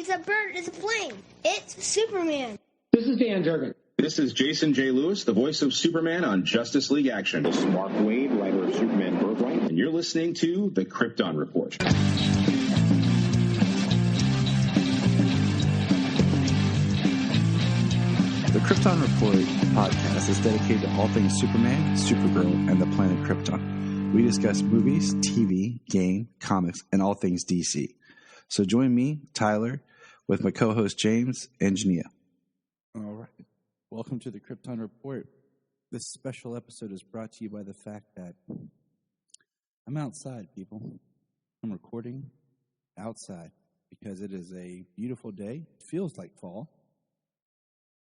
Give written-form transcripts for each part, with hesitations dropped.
makes a bird is a plane. It's Superman. This is Dan Jurgen. This is Jason J. Lewis, the voice of Superman on Justice League Action. This is Mark Wade, writer of Superman Birthright. And you're listening to The Krypton Report. The Krypton Report podcast is dedicated to all things Superman, Supergirl, and the planet Krypton. We discuss movies, TV, game, comics, and all things DC. So join me, Tyler, with my co-host James and Jania. All right. Welcome to the Krypton Report. This special episode is brought to you by the fact that I'm outside, people. I'm recording outside because it is a beautiful day. It feels like fall.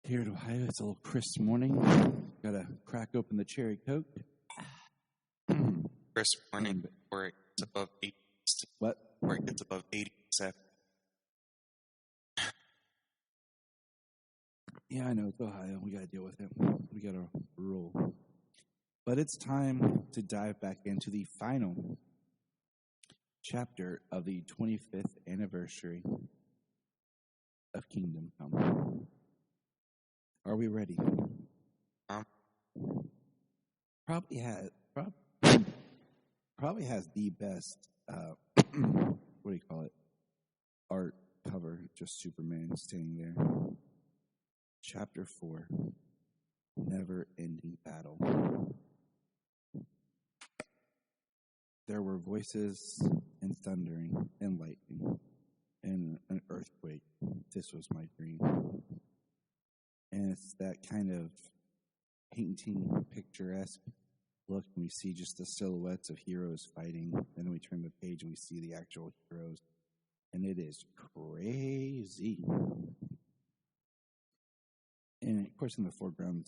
Here in Ohio, it's a little crisp morning. Got to crack open the cherry Coke. Crisp morning where it gets above 80. What? Where it gets above 87. Yeah, I know. It's Ohio. We got to deal with it. We got to roll. But it's time to dive back into the final chapter of the 25th anniversary of Kingdom Come. Are we ready? Probably has the best, what do you call it, art cover, just Superman standing there. Chapter 4, Never-Ending Battle. There were voices and thundering and lightning and an earthquake. This was my dream. And it's that kind of painting, picturesque look. We see just the silhouettes of heroes fighting. And then we turn the page and we see the actual heroes. And it is crazy. And, of course, in the foreground,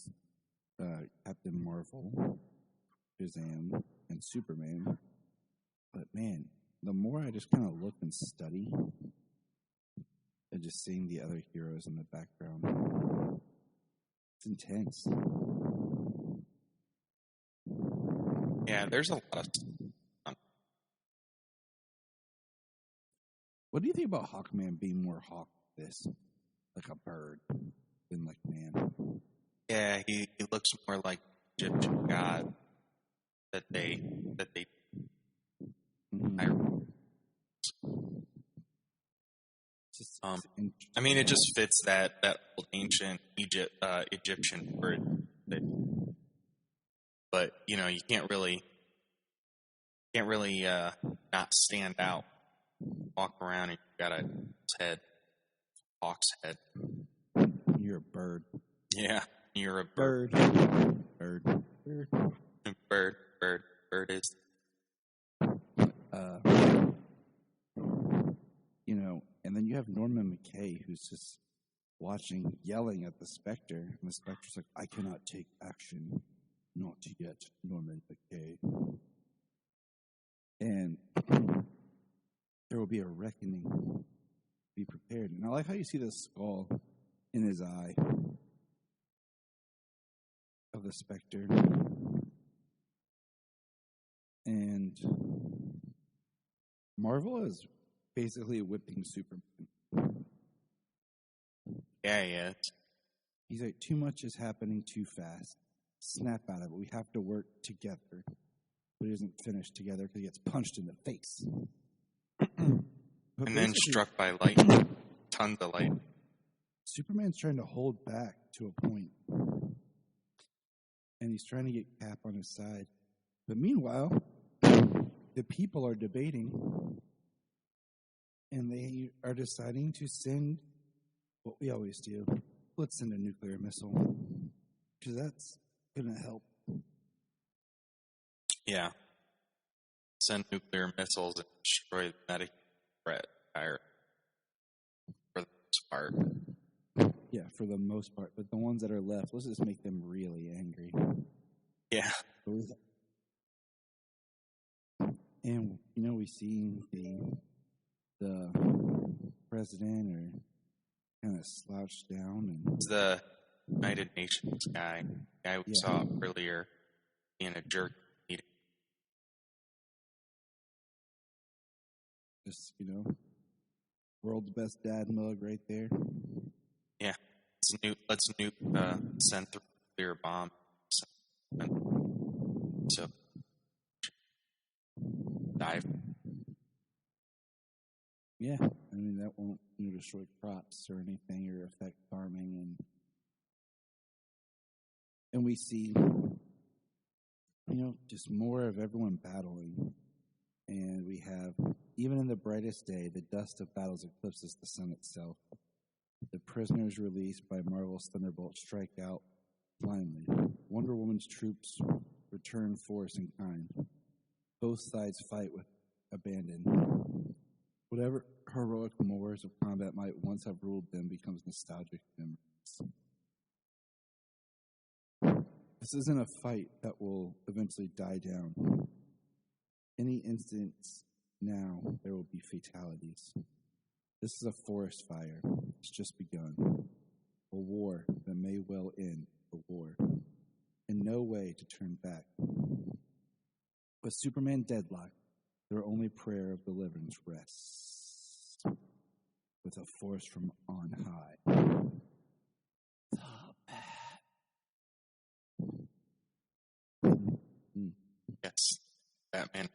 Captain Marvel, Shazam, and Superman. But, man, the more I just kind of look and study, and just seeing the other heroes in the background, it's intense. Yeah, there's a lot of stuff. What do you think about Hawkman being more hawk this? Like a bird than like man? Yeah, he looks more like Egyptian god that they I mean, it just fits that old ancient Egyptian word. But you know, you can't really not stand out. Walk around and you got a head, hawk's head. You're a bird. Yeah, you're a bird. Bird is. You know, and then you have Norman McKay who's just watching, yelling at the Spectre, and the Spectre's like, "I cannot take action, not yet, Norman McKay." And there will be a reckoning. Be prepared. And I like how you see the skull in his eye of the Spectre. And Marvel is basically whipping Superman. Yeah, he is. He's like, too much is happening too fast. Snap out of it. We have to work together. But he doesn't finish together because he gets punched in the face. And then struck by lightning. Tons of lightning. Superman's trying to hold back to a point. And he's trying to get Cap on his side. But meanwhile, the people are debating. And they are deciding to send what we always do. Let's send a nuclear missile. Because that's going to help. Yeah. Send nuclear missiles and destroy the medic threat entirely. For the most part. Yeah, for the most part. But the ones that are left, let's just make them really angry. Yeah. And, you know, we see the president or kind of slouched down. And it's the United Nations guy we saw earlier in a jerk meeting. Just, you know, World's best dad mug right there. Yeah. Let's nuke send the nuclear bomb. So dive. Yeah, I mean that won't destroy crops or anything or affect farming, and we see just more of everyone battling, and we have even in the brightest day, the dust of battles eclipses the sun itself. The prisoners released by Marvel's Thunderbolt strike out blindly. Wonder Woman's troops return force in kind. Both sides fight with abandon. Whatever heroic mores of combat might once have ruled them becomes nostalgic memories. This isn't a fight that will eventually die down. Any instance now, there will be fatalities. This is a forest fire. It's just begun. A war that may well end the war. In no way to turn back. With Superman deadlocked, their only prayer of deliverance rests with a force from on high. The Bat. Yes. Batman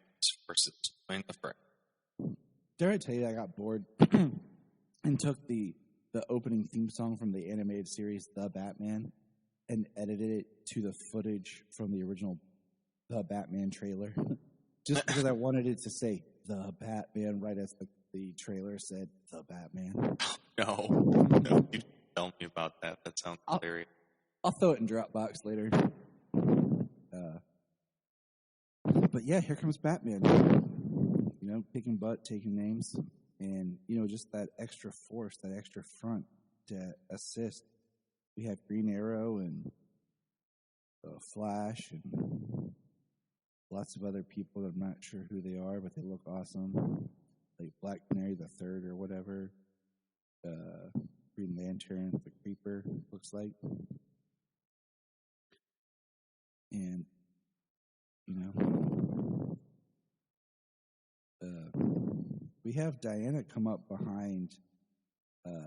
versus win the fray. Dare I tell you, I got bored and took the opening theme song from the animated series, The Batman, and edited it to the footage from the original The Batman trailer. Just because I wanted it to say The Batman right as the trailer said The Batman. No, you tell me about that. That sounds hilarious. I'll throw it in Dropbox later. But yeah, here comes Batman. Kicking butt, taking names, and just that extra force, that extra front to assist. We have Green Arrow and Flash and lots of other people. I'm not sure who they are, but they look awesome. Like Black Canary the Third or whatever. Green Lantern, the Creeper looks like, and we have Diana come up behind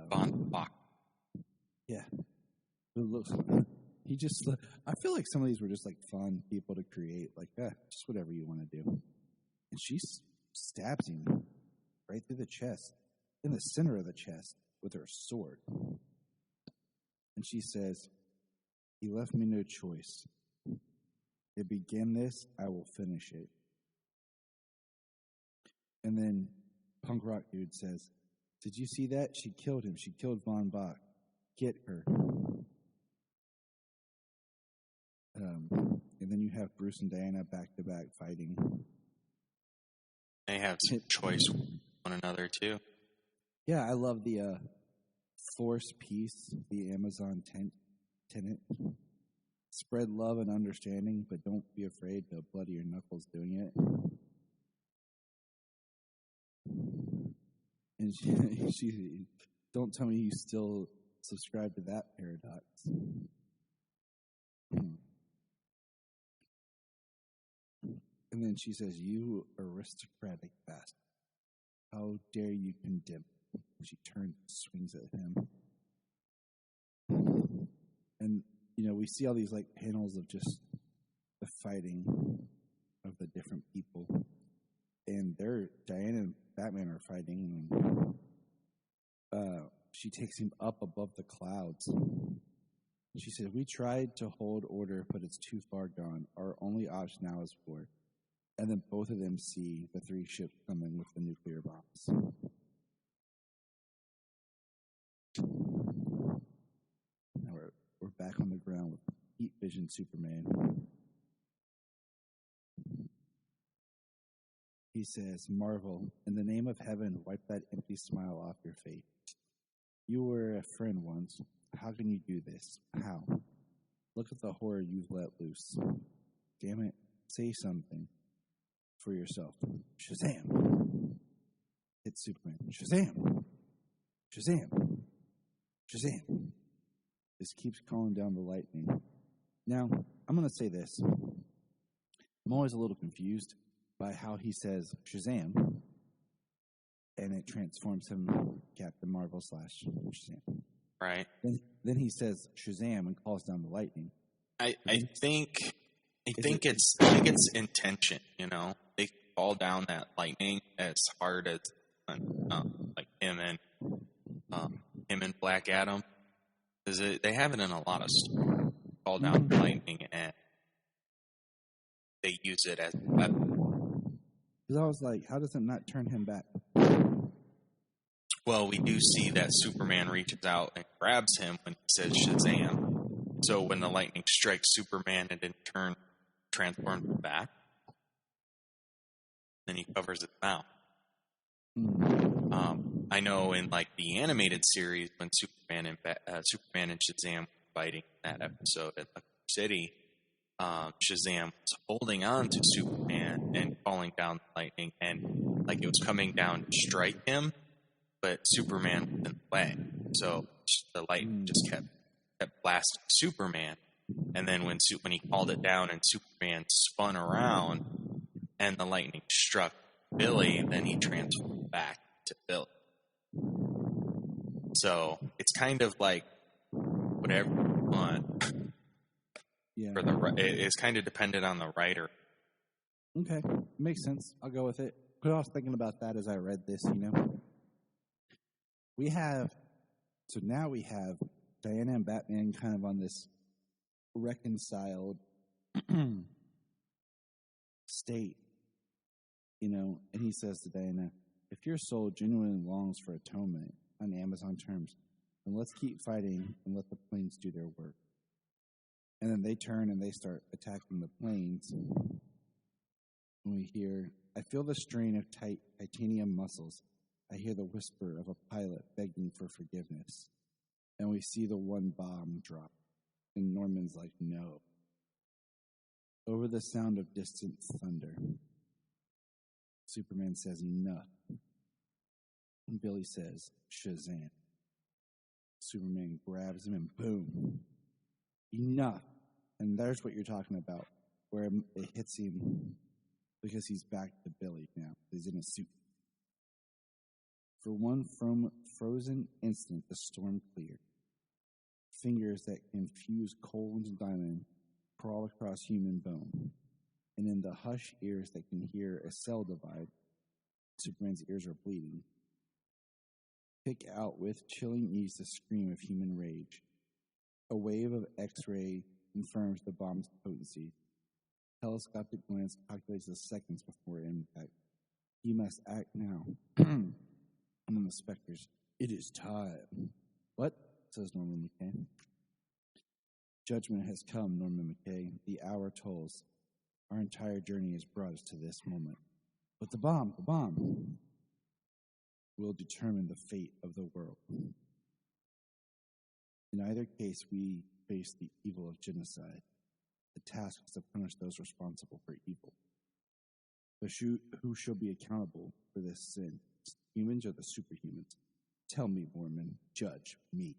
Von Bach. Yeah. Who looks he just I feel like some of these were just like fun people to create, like just whatever you want to do. And she stabs him right through the chest, in the center of the chest, with her sword. And she says, "He left me no choice. To begin this, I will finish it." And then Punk Rock Dude says, "Did you see that? She killed him. She killed Von Bach. Get her." And then you have Bruce and Diana back to back fighting. They have some choice with one another too. Yeah, I love the Force piece, the Amazon tenet. Spread love and understanding, but don't be afraid to bloody your knuckles doing it. And she don't tell me you still subscribe to that paradox. And then she says, "You aristocratic bastard. How dare you condemn?" And she turns and swings at him. And, we see all these, panels of just the fighting of the different people. And Diana and Batman are fighting. And she takes him up above the clouds. She said, "We tried to hold order, but it's too far gone. Our only option now is war." And then both of them see the 3 ships coming with the nuclear bombs. Now we're back on the ground with Heat Vision Superman. He says, "Marvel, in the name of heaven, wipe that empty smile off your face. You were a friend once. How can you do this? How? Look at the horror you've let loose. Damn it, say something for yourself." Shazam! Hits Superman. Shazam! Shazam! Shazam! Just keeps calling down the lightning. Now, I'm going to say this. I'm always a little confused by how he says Shazam. and it transforms him Captain Marvel / Shazam. Right. Then he says Shazam and calls down the lightning. I think it's intention. You know, they call down that lightning as hard as like him and Black Adam, because they have it in a lot of stories. Call down lightning and they use it as a weapon. Because I was like, how does it not turn him back? Well, we do see that Superman reaches out and grabs him when he says Shazam. So when the lightning strikes Superman, it in turn transforms him back. Then he covers his mouth. I know in like the animated series when Superman and Shazam were fighting that episode at Lucky City, Shazam was holding on to Superman and calling down the lightning, and like it was coming down to strike him, but Superman was in the way, so the lightning just kept blasting Superman. And then when he called it down and Superman spun around and the lightning struck Billy, then he transformed back to Billy. So it's kind of like whatever you want. Yeah. It's kind of dependent on the writer. Okay, makes sense. I'll go with it. But I was thinking about that as I read this. Now we have Diana and Batman kind of on this reconciled state, and he says to Diana, if your soul genuinely longs for atonement on Amazon terms, then let's keep fighting and let the planes do their work. And then they turn and they start attacking the planes. And we hear, I feel the strain of tight titanium muscles. I hear the whisper of a pilot begging for forgiveness. And we see the one bomb drop. And Norman's like, no. Over the sound of distant thunder, Superman says, enough. And Billy says, Shazam. Superman grabs him and boom. Enough. And there's what you're talking about, where it hits him because he's back to Billy now. He's in a suit. For one frozen instant, the storm cleared. Fingers that can fuse coal into diamond crawl across human bone. And in the hushed ears that can hear a cell divide, Superman's ears are bleeding. Pick out with chilling ease the scream of human rage. A wave of X-ray confirms the bomb's potency. Telescopic glance calculates the seconds before impact. He must act now. And then the specters, it is time. What? Says Norman McKay. Judgment has come, Norman McKay. The hour tolls. Our entire journey has brought us to this moment. But the bomb will determine the fate of the world. In either case, we face the evil of genocide. The task is to punish those responsible for evil. But who shall be accountable for this sin? Humans or the superhumans? Tell me, Borman. Judge me.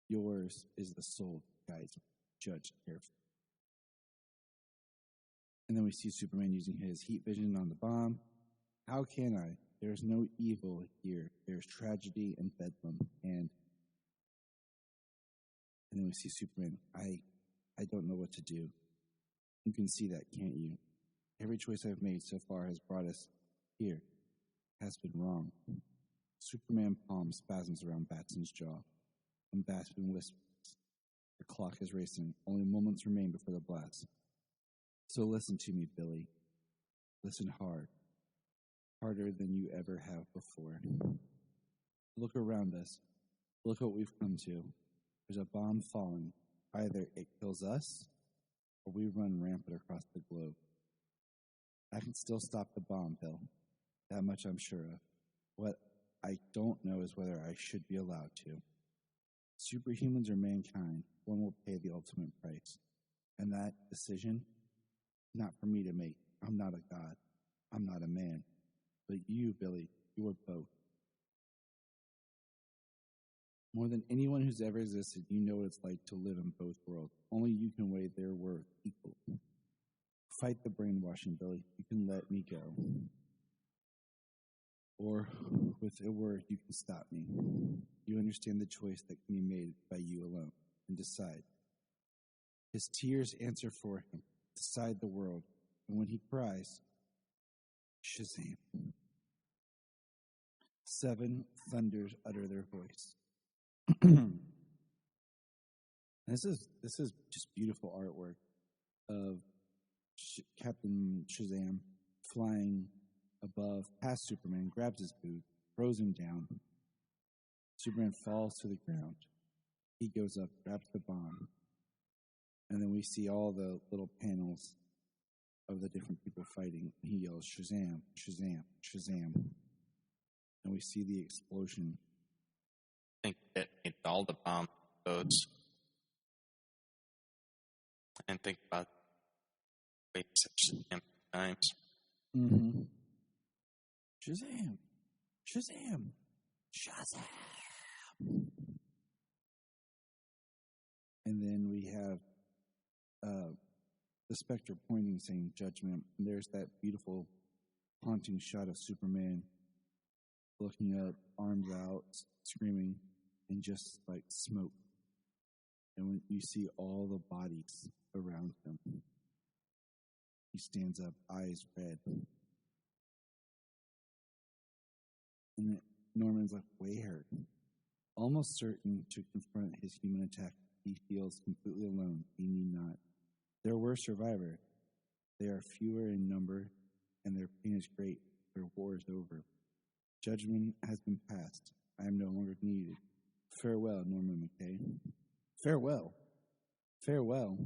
Yours is the soul that guides me. Judge carefully. And then we see Superman using his heat vision on the bomb. How can I? There's no evil here. There's tragedy and bedlam. And then we see Superman. I don't know what to do. You can see that, can't you? Every choice I've made so far has brought us here. Has been wrong. Superman palm spasms around Batson's jaw. And Batson whispers, the clock is racing. Only moments remain before the blast. So listen to me, Billy. Listen hard. Harder than you ever have before. Look around us. Look what we've come to. There's a bomb falling. Either it kills us, or we run rampant across the globe. I can still stop the bomb, Bill. That much I'm sure of. What I don't know is whether I should be allowed to. Superhumans or mankind, one will pay the ultimate price. And that decision, not for me to make. I'm not a god. I'm not a man. But you, Billy, you are both. More than anyone who's ever existed, you know what it's like to live in both worlds. Only you can weigh their worth equal. Fight the brainwashing, Billy. You can let me go. or with a word you can stop me. You understand the choice that can be made by you alone and decide. His tears answer for him, decide the world, and when he cries, Shazam! 7 thunders utter their voice. This is just beautiful artwork of Captain Shazam flying above past Superman, grabs his boot, throws him down. Superman falls to the ground. He goes up, grabs the bomb, and then we see all the little panels of the different people fighting. He yells, Shazam, Shazam, Shazam. And we see the explosion. I think it made all the bomb codes. And think about it such times. Mm-hmm. Shazam! Shazam! Shazam! And then we have the Spectre pointing, saying judgment. And there's that beautiful haunting shot of Superman looking up, arms out, screaming, and just like smoke. And when you see all the bodies around him, he stands up, eyes red. And Norman's like, where? Almost certain to confront his human attack, he feels completely alone. He need not. There were survivors. They are fewer in number, and their pain is great. Their war is over. Judgment has been passed. I am no longer needed. Farewell, Norman McKay. Farewell. Farewell.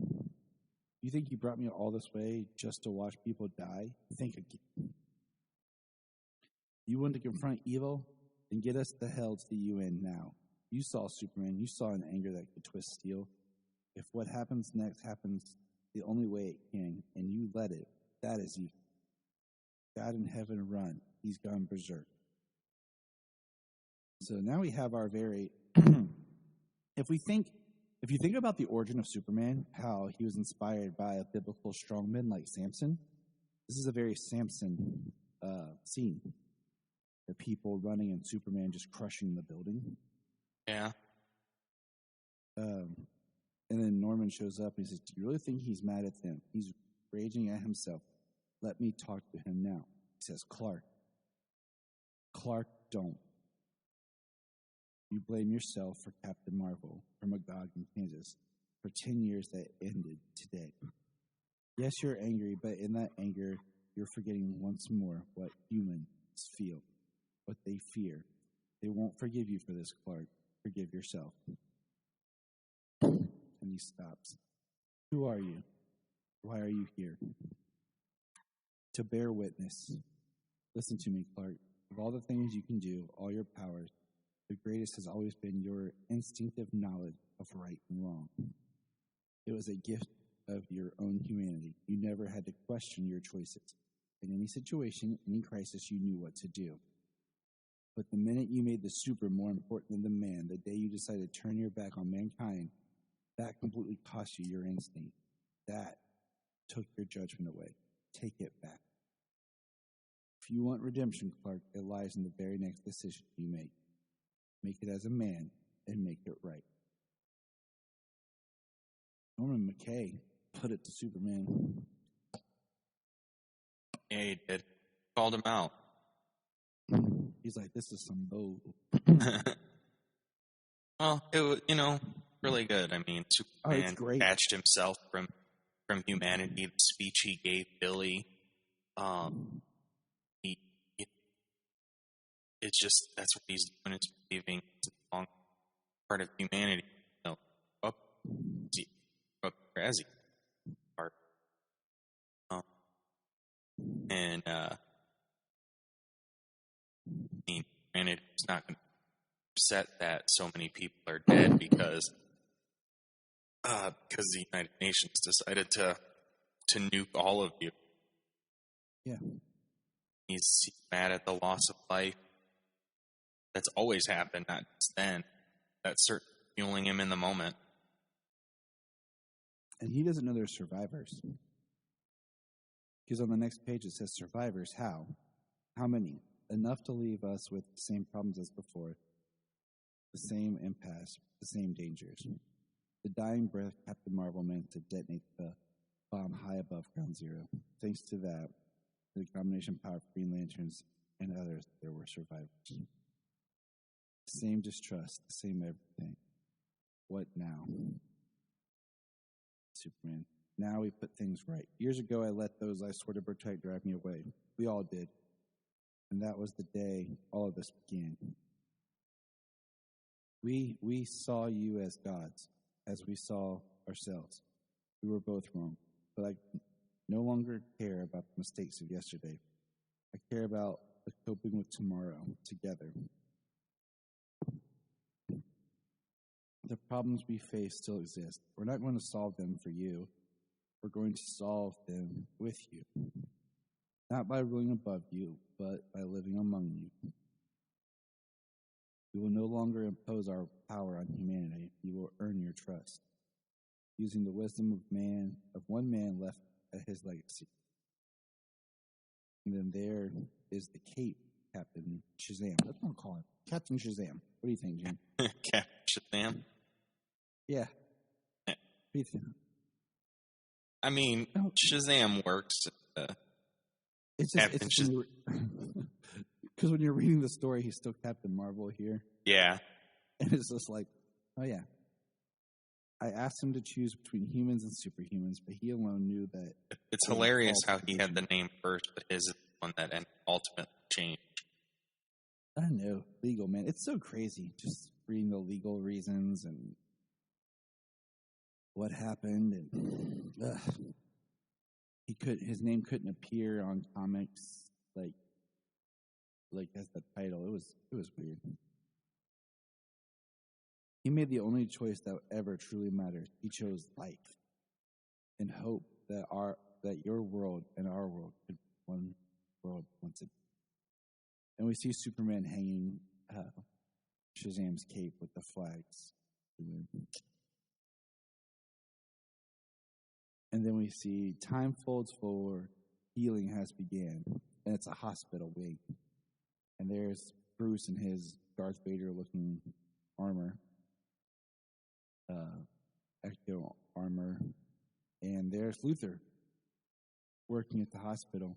You think you brought me all this way just to watch people die? Think again. You want to confront evil? Then get us the hell to the UN now. You saw Superman. You saw an anger that could twist steel. If what happens next happens the only way it can, and you let it, that is evil. God in heaven run. He's gone berserk. So now we have our very... If you think about the origin of Superman, how he was inspired by a biblical strongman like Samson, this is a very Samson scene. The people running and Superman just crushing the building. Yeah. And then Norman shows up and he says, do you really think he's mad at them? He's raging at himself. Let me talk to him now. He says, Clark, don't. You blame yourself for Captain Marvel from Magog in Kansas for 10 years that ended today. Yes, you're angry, but in that anger, you're forgetting once more what humans feel, what they fear. They won't forgive you for this, Clark. Forgive yourself. And he stops. Who are you? Why are you here? To bear witness. Listen to me, Clark. Of all the things you can do, all your powers, the greatest has always been your instinctive knowledge of right and wrong. It was a gift of your own humanity. You never had to question your choices. In any situation, any crisis, you knew what to do. But the minute you made the super more important than the man, the day you decided to turn your back on mankind, that completely cost you your instinct. That took your judgment away. Take it back. If you want redemption, Clark, it lies in the very next decision you make. Make it as a man and make it right. Norman McKay put it to Superman. Yeah, he did. Called him out. He's like, this is some bull. Well, it was, really good. I mean, Superman detached himself from humanity. The speech he gave Billy, it's just, that's what he's doing, is believing it's a long part of humanity. Up as he part. And, humanity is not going to upset that so many people are dead because the United Nations decided to nuke all of you. Yeah. He's mad at the loss of life. That's always happened, not just then. That's certainly fueling him in the moment. And he doesn't know there's survivors. Because on the next page it says survivors, how? How many? enough to leave us with the same problems as before, the same impasse, the same dangers. The dying breath Captain Marvel managed to detonate the bomb high above Ground Zero. Thanks to that, the combination power of Green Lanterns and others, there were survivors. The same distrust, the same everything. What now? Superman. Now we put things right. Years ago, I let those I swore to protect drive me away. We all did. And that was the day all of this began. We saw you as gods, as we saw ourselves. We were both wrong. But I no longer care about the mistakes of yesterday. I care about the coping with tomorrow together. The problems we face still exist. We're not going to solve them for you. We're going to solve them with you. Not by ruling above you, but by living among you. We will no longer impose our power on humanity. We will earn your trust, using the wisdom of one man left at his legacy. And then there is the Cape, Captain Shazam. That's what I'm calling him. Captain Shazam. What do you think, Jim? Captain Shazam? Yeah. What do you think? I mean, Shazam works. It's just because when you're reading the story, he's still Captain Marvel here. Yeah. And it's just like, oh yeah. I asked him to choose between humans and superhumans, but he alone knew that. It's hilarious how he had the name first, but his is the one that ultimately changed. I know. Legal, man. It's so crazy just reading the legal reasons and what happened. And his name couldn't appear on comics like as the title. It was weird. He made the only choice that ever truly matters. He chose life and hope that your world and our world could be one world once again. And we see Superman hanging Shazam's cape with the flags. And then we see time folds forward, healing has began, and it's a hospital wing. And there's Bruce in his Darth Vader-looking armor, ecto armor, and there's Luthor working at the hospital.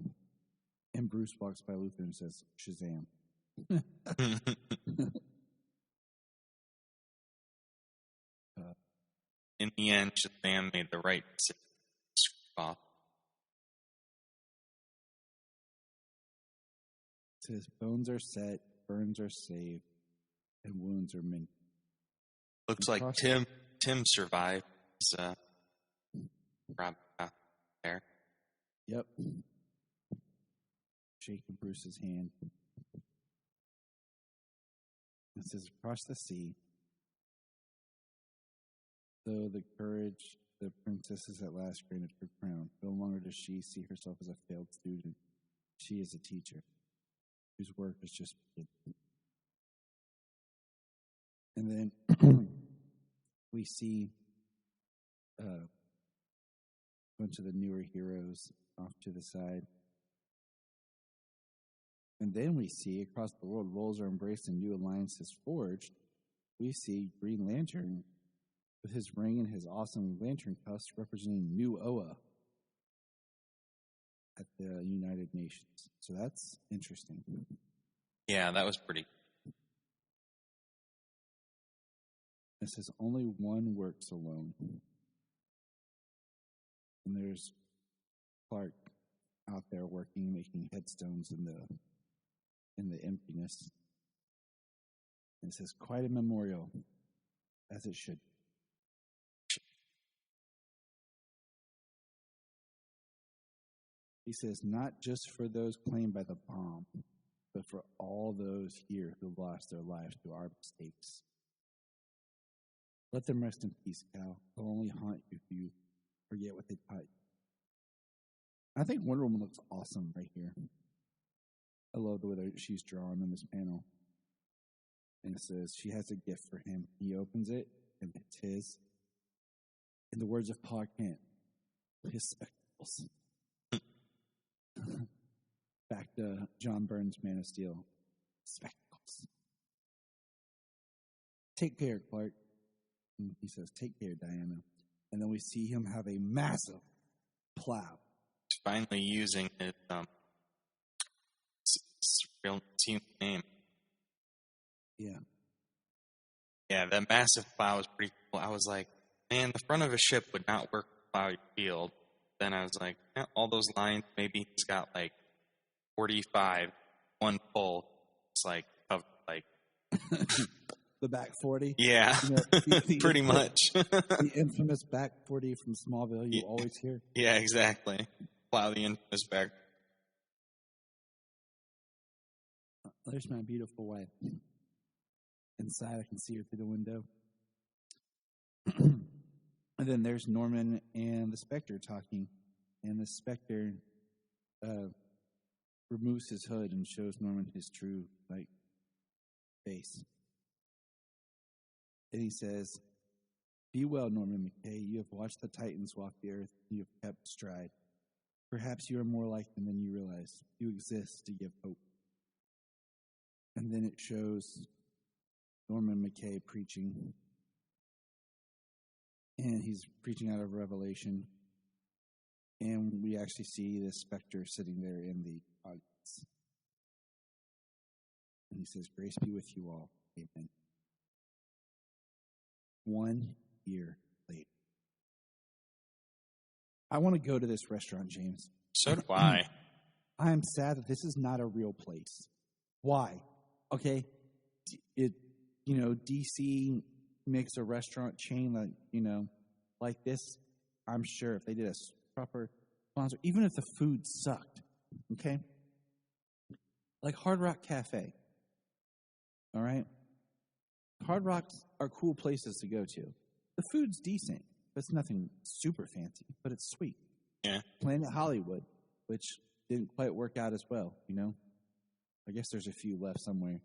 And Bruce walks by Luthor and says, Shazam. In the end, Shazam made the right decision. Off. It says, bones are set, burns are saved, and wounds are mended. Looks like Tim survived. Rob there. Yep. Shaking Bruce's hand. It says, across the sea, though the courage the princess is at last granted her crown. No longer does she see herself as a failed student. She is a teacher whose work is just beginning. And then we see a bunch of the newer heroes off to the side. And then we see across the world, roles are embraced and new alliances forged. We see Green Lantern with his ring and his awesome lantern cuffs representing New Oa at the United Nations. So that's interesting. Yeah, that was pretty. It says only one works alone. And there's Clark out there working, making headstones in the emptiness. And it says quite a memorial, as it should. He says, not just for those claimed by the bomb, but for all those here who lost their lives through our mistakes. Let them rest in peace, Cal. They'll only haunt you if you forget what they taught you. I think Wonder Woman looks awesome right here. I love the way that she's drawn in this panel. And it says, she has a gift for him. He opens it, and it's his. In the words of Paul Kent, his spectacles. back to John Byrne's Man of Steel. Spectacles. Take care, Clark. And he says, take care, Diana. And then we see him have a massive plow. He's finally using his real team name. Yeah. Yeah, that massive plow was pretty cool. I was like, man, the front of a ship would not work to plow your field. Then I was like, yeah, all those lines, maybe he's got like 45, one pull. It's like, covered, like. The back 40? Yeah, You know, pretty much. The infamous back 40 from Smallville you always hear. Yeah, exactly. Plow the infamous back. There's my beautiful wife. Inside, I can see her through the window. And then there's Norman and the Spectre talking. And the Spectre removes his hood and shows Norman his true, face. And he says, "Be well, Norman McKay. You have watched the Titans walk the earth. You have kept stride. Perhaps you are more like them than you realize. You exist to give hope." And then it shows Norman McKay preaching. And he's preaching out of Revelation. And we actually see the Spectre sitting there in the audience. And he says, "Grace be with you all. Amen." 1 year later. I want to go to this restaurant, James. So do I. I am sad that this is not a real place. Why? Okay, DC makes a restaurant chain like this. I'm sure if they did a proper sponsor, even if the food sucked, okay, like Hard Rock Cafe. All right, Hard Rocks are cool places to go to. The food's decent, but it's nothing super fancy, but it's sweet. Yeah. Planet Hollywood, which didn't quite work out as well, I guess there's a few left somewhere,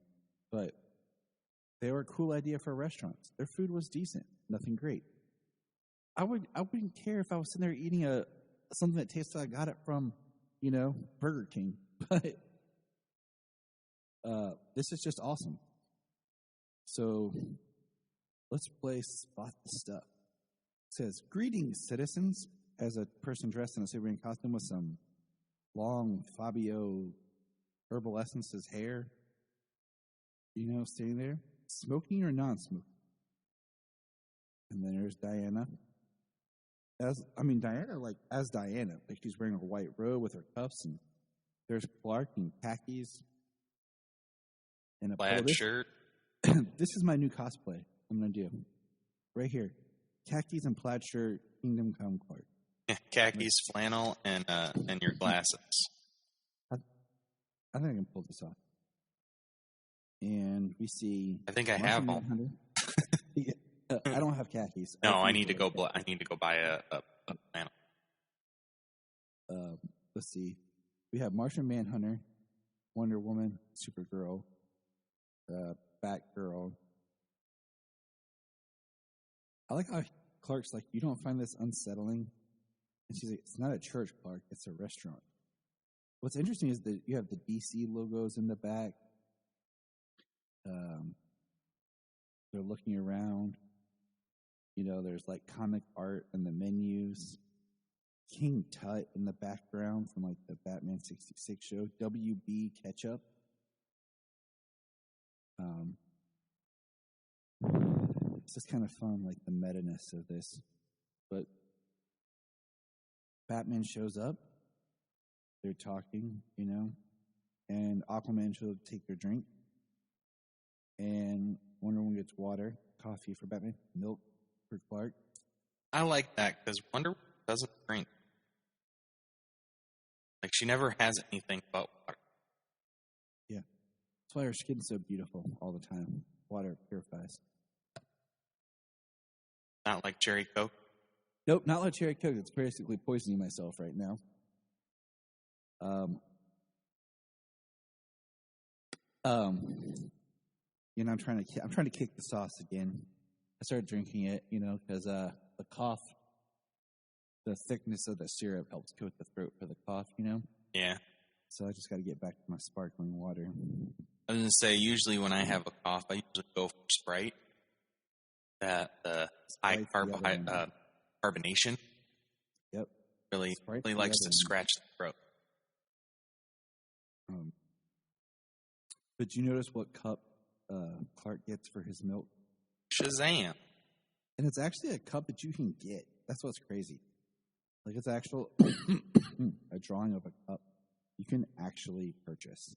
but they were a cool idea for restaurants. Their food was decent, nothing great. I wouldn't care if I was sitting there eating something that tastes like I got it from, Burger King, but this is just awesome. So let's play Spot the Stuff. It says, "Greetings, citizens," as a person dressed in a Superman costume with some long Fabio Herbal Essences hair, sitting there. Smoking or non-smoking? And then there's Diana. As Diana, like she's wearing a white robe with her cuffs, and there's Clark in khakis and a Plaid shirt. This is my new cosplay I'm going to do. Right here. Khakis and plaid shirt, Kingdom Come Clark. Khakis, flannel, and your glasses. I think I can pull this off. And we see... I think I have them. I don't have khakis. No, I need to go buy a flannel. Let's see. We have Martian Manhunter, Wonder Woman, Supergirl, Batgirl. I like how Clark's like, "You don't find this unsettling?" And she's like, "It's not a church, Clark. It's a restaurant." What's interesting is that you have the DC logos in the back. They're looking around. There's like comic art in the menus. King Tut in the background from like the Batman 66 show. WB Ketchup. It's just kind of fun, like the meta-ness of this. But Batman shows up. They're talking, and Aquaman shows up to take their drink. And Wonder Woman gets water, coffee for Batman, milk for Clark. I like that because Wonder Woman doesn't drink. Like, she never has anything but water. Yeah. That's why her skin's so beautiful all the time. Water purifies. Not like cherry Coke. Nope, not like cherry Coke. It's basically poisoning myself right now. I'm trying to kick the sauce again. I started drinking it, because the cough, the thickness of the syrup helps coat the throat for the cough, Yeah. So I just got to get back to my sparkling water. I was going to say, usually when I have a cough, I usually go for Sprite. That high carbonation Yep. really Sprite's really the likes other to scratch the throat. But you notice what cup Clark gets for his milk? Shazam! And it's actually a cup that you can get. That's what's crazy. Like, it's actual a drawing of a cup you can actually purchase.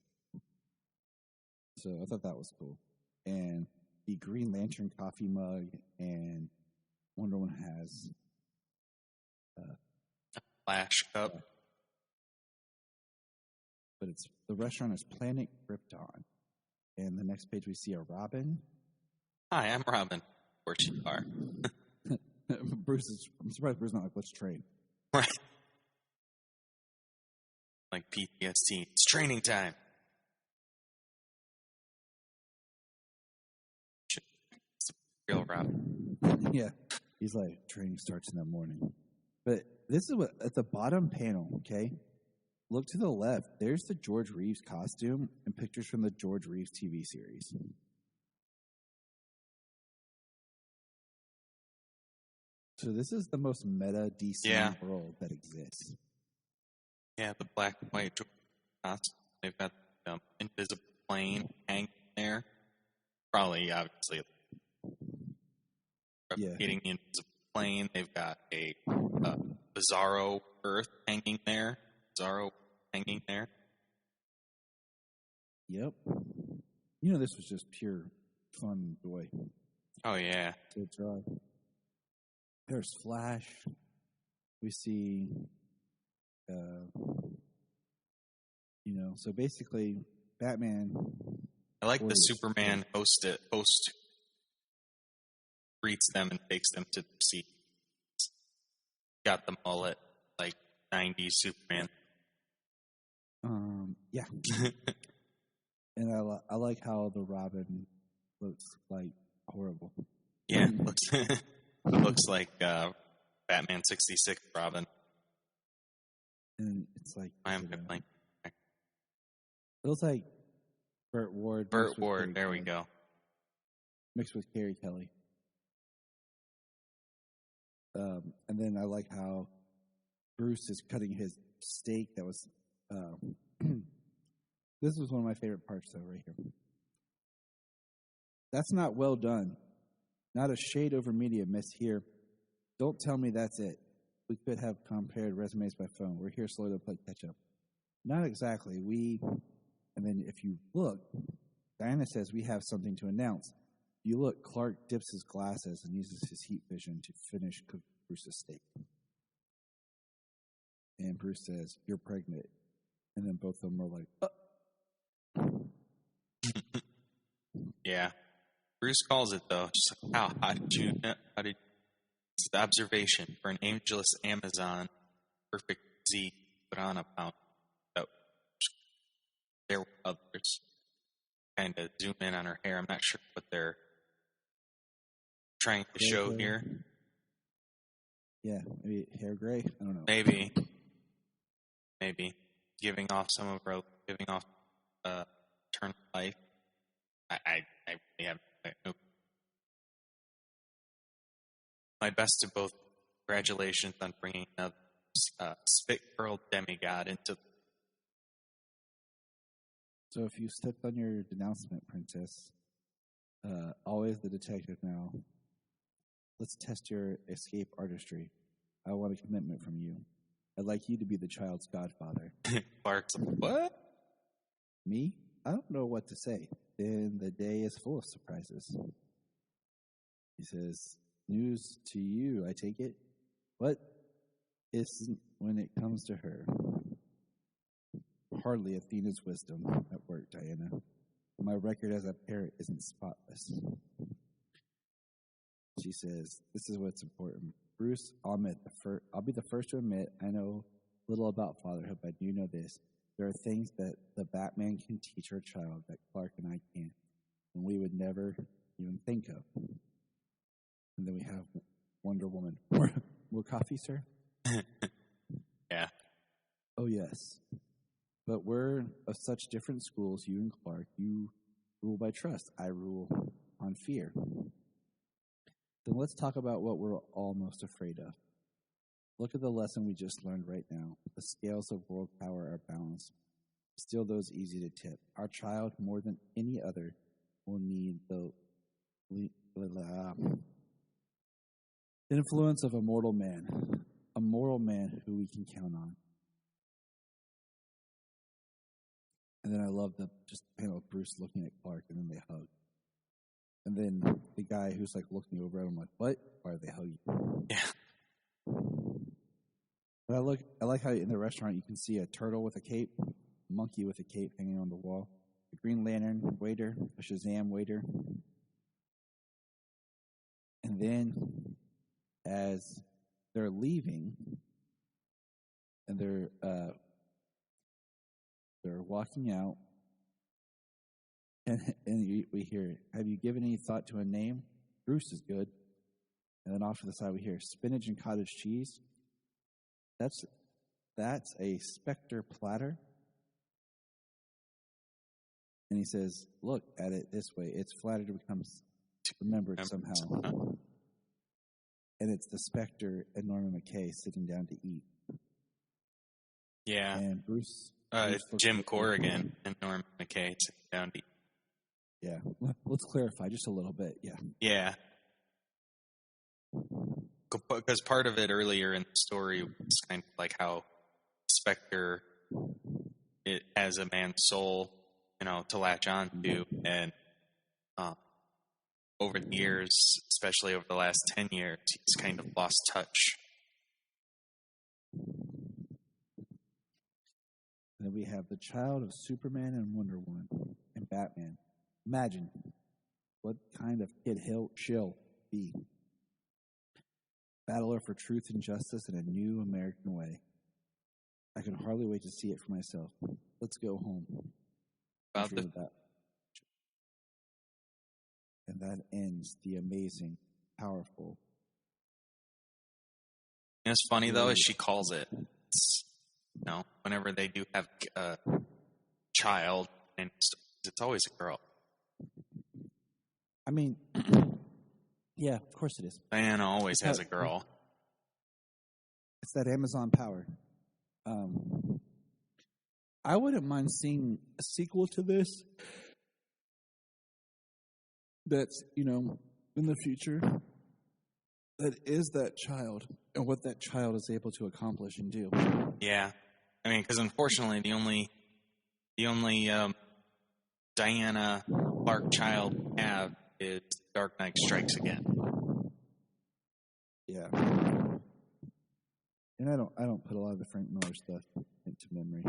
So I thought that was cool. And the Green Lantern coffee mug and Wonder Woman has Flash cup. But it's the restaurant is Planet Krypton. And the next page we see a Robin. Hi, I'm Robin. Of course you are. I'm surprised Bruce is not like, let's train. Right. Like PTSD. It's training time. It's a real Robin. Yeah. He's like, training starts in the morning. But this is what, at the bottom panel, okay? Look to the left. There's the George Reeves costume and pictures from the George Reeves TV series. So this is the most meta DC world that exists. Yeah, the black and white costume. They've got the invisible plane hanging there. Probably, obviously, replicating the invisible plane. They've got a Bizarro Earth hanging there. Yep. You know, this was just pure fun and joy. Oh, yeah. To draw. There's Flash. We see, so basically, Batman. I like the Superman host greets them and takes them to the seat. Got the mullet, like 90s Superman. Yeah. And I like how the Robin looks like horrible. Yeah, looks like Batman 66 Robin. And it's like I'm playing. It looks like Burt Ward. There we go. Mixed with Carrie Kelly. And then I like how Bruce is cutting his steak that was this was one of my favorite parts, though, right here. That's not well done. Not a shade over media miss here. Don't tell me that's it. We could have compared resumes by phone. We're here slowly to play catch up. Not exactly. And then if you look, Diana says we have something to announce. You look, Clark dips his glasses and uses his heat vision to finish cooking Bruce's steak. And Bruce says, "You're pregnant." And then both of them are like, Yeah. Bruce calls it, though. Just like, how did you it's the observation for an ageless Amazon, perfect Z, put on a pound. So, there were others. Kind of zoom in on her hair. I'm not sure what they're trying to show here. Yeah, maybe hair gray. I don't know. Maybe giving off eternal life. I really have no. My best to both. Congratulations on bringing another spit curl demigod into. So if you stepped on your denouncement, Princess, always the detective now. Let's test your escape artistry. I want a commitment from you. I'd like you to be the child's godfather. Clark's like, what? Me? I don't know what to say. Then the day is full of surprises. He says, news to you, I take it. What isn't when it comes to her? Hardly Athena's wisdom at work, Diana. My record as a parent isn't spotless. She says, this is what's important. Bruce, I'll be the first to admit I know little about fatherhood, but I do know this. There are things that the Batman can teach our child that Clark and I can't, and we would never even think of. And then we have Wonder Woman. More coffee, sir? Yeah. Oh, yes. But we're of such different schools, you and Clark. You rule by trust. I rule on fear. Then let's talk about what we're all most afraid of. Look at the lesson we just learned right now. The scales of world power are balanced. Still those easy to tip. Our child, more than any other, will need the influence of a mortal man who we can count on. And then I love the just panel of Bruce looking at Clark, and then they hug. And then the guy who's like looking over at him like, what? Why are they hugging? Yeah. But I like how in the restaurant you can see a turtle with a cape, a monkey with a cape hanging on the wall, a Green Lantern waiter, a Shazam waiter. And then as they're leaving and they're walking out, and we hear, have you given any thought to a name? Bruce is good. And then off to the side we hear spinach and cottage cheese. That's a Spectre platter. And he says, look at it this way. It's flattered to become remembered somehow. And it's the Spectre and Norman McKay sitting down to eat. Yeah. And Bruce it's Jim Corrigan and Norman McKay sitting down to eat. Yeah. Let's clarify just a little bit. Yeah. Yeah. Because part of it earlier in the story was kind of like how Spectre, it has a man's soul, to latch on to. And over the years, especially over the last 10 years, he's kind of lost touch. Then we have the child of Superman and Wonder Woman and Batman. Imagine what kind of kid she'll be. Battler for truth and justice in a new American way. I can hardly wait to see it for myself. Let's go home. And that ends the amazing, powerful. It's funny, though, as she calls it. It's, whenever they do have a child, and it's always a girl. I mean, yeah, of course it is. Diana always has a girl. It's that Amazon power. I wouldn't mind seeing a sequel to this that's, in the future, that is that child and what that child is able to accomplish and do. Yeah. I mean, because unfortunately the only Diana Clark child we have is Dark Knight Strikes Again. Yeah. And I don't put a lot of the Frank Miller stuff into memory.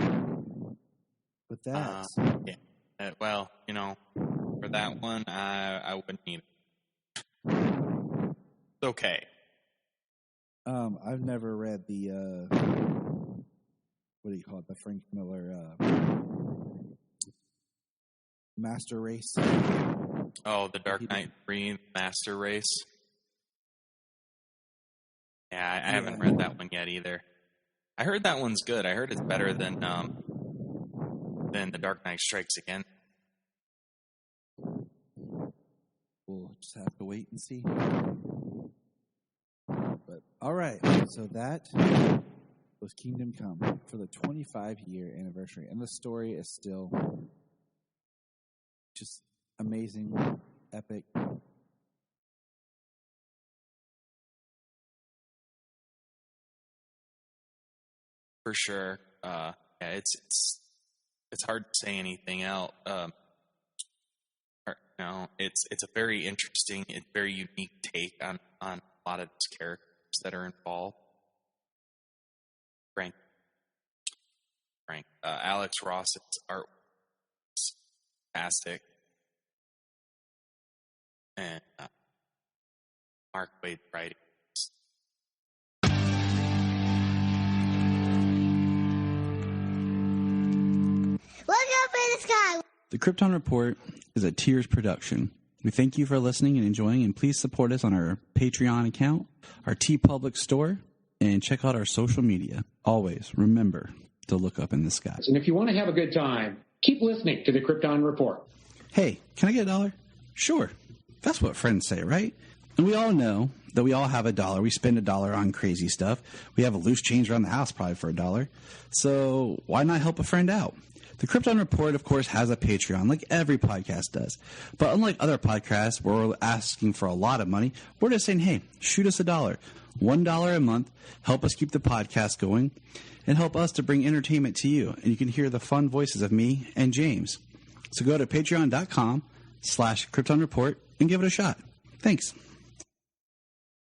But that's... yeah. Well, for that one, I wouldn't need it. It's okay. I've never read the, what do you call it, the Frank Miller Master Race. Oh, the Dark Knight 3 Master Race. Yeah, I haven't read that one yet either. I heard that one's good. I heard it's better than The Dark Knight Strikes Again. We'll just have to wait and see. But all right, so that was Kingdom Come for the 25-year anniversary, and the story is still just amazing, epic. For sure. Yeah, it's hard to say anything else. It's a very interesting, very unique take on a lot of these characters that are involved. Frank, Alex Ross's art is fantastic, and Mark Waid's writing. Look up in the sky. The Krypton Report is a Tears production. We thank you for listening and enjoying, and please support us on our Patreon account, our TeePublic store, and check out our social media. Always, remember, to look up in the sky. And if you want to have a good time, keep listening to the Krypton Report. Hey, can I get $1? Sure. That's what friends say, right? And we all know that we all have $1. We spend $1 on crazy stuff. We have a loose change around the house probably for $1. So why not help a friend out? The Krypton Report, of course, has a Patreon like every podcast does. But unlike other podcasts where we're asking for a lot of money, we're just saying, hey, shoot us $1. $1 a month. Help us keep the podcast going and help us to bring entertainment to you. And you can hear the fun voices of me and James. So go to patreon.com/Krypton Report and give it a shot. Thanks.